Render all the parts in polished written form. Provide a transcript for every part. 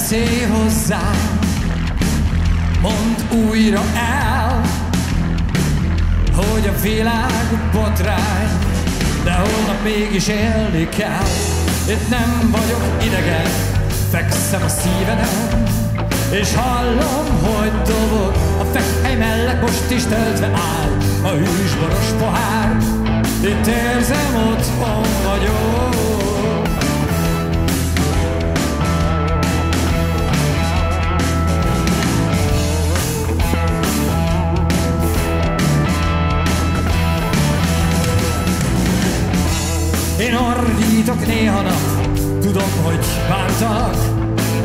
Beszélj hozzám, mondd újra el, hogy a világ botrány, de holnap mégis élni kell. Itt nem vagyok idegen, fekszem a szíveden, és hallom, hogy dobog a fekthely mellett, most is töltve áll a hűsboros pohár. Itt érzem, otthon vagyok. Én ordítok néha nap, tudom, hogy bántalak,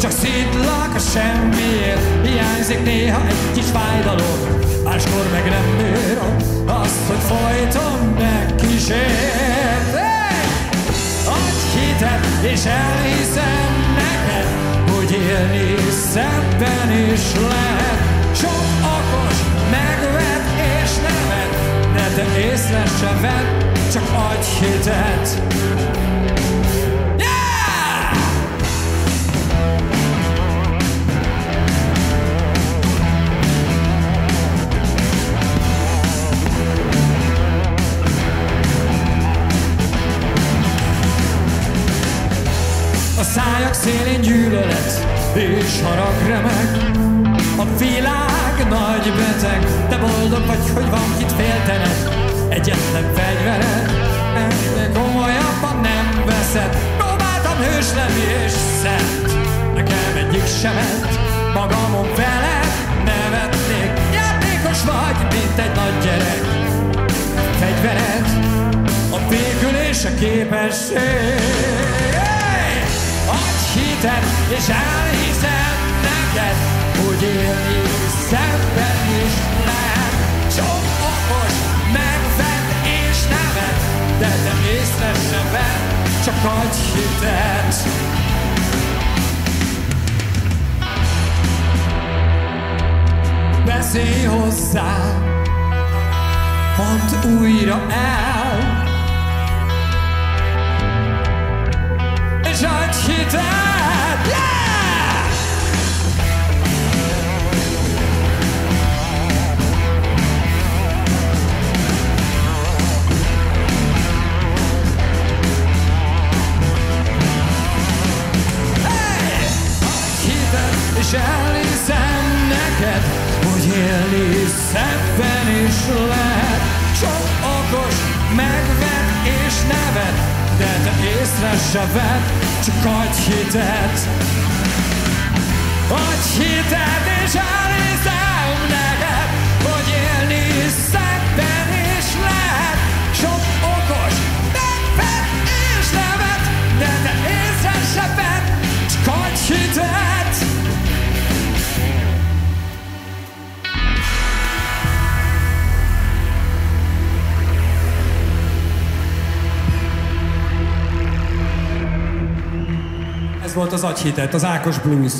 csak szidlak a semmiért, hiányzik néha egy kis fájdalom, máskor meg nem bírom azt, hogy folyton megkísért. Hey! Adj hitet, és elhiszem neked, hogy élni szebben is lehet. Sok okos megvet és nevet, de te észre se vedd, csak adj hitet. Yeah! A szájak szélén gyűlölet és harag remeg. A világ nagy beteg, de boldog vagy, hogy van kit féltened. Egyetlen fegyvered, ennél komolyabban nem veszed. Próbáltam hős lenni és szent, nekem egyik sem ment. Magamon veled nevetnék, játékos vagy, mint egy nagy gyerek. Fegyvered, a békülés a képesség. Hey! Adj hitet, és elhiszem neked, hogy élni szebben is lehet. Sok okos megved és nevet, de te észre sem vedd, csak adj hitet. Beszélj hozzám, mondd újra el, és adj hitet. Yeah! És elhiszem neked, hogy élni szebben is lehet. Sok okos megved és nevet, de te észre se vedd, csak adj hitet. Adj hitet, és elhiszem neked, hogy élni szebben is lehet. Sok okos megved és nevet, de te észre se vedd, csak adj hitet. Ez volt az Adj hitet, az Ákos Blues.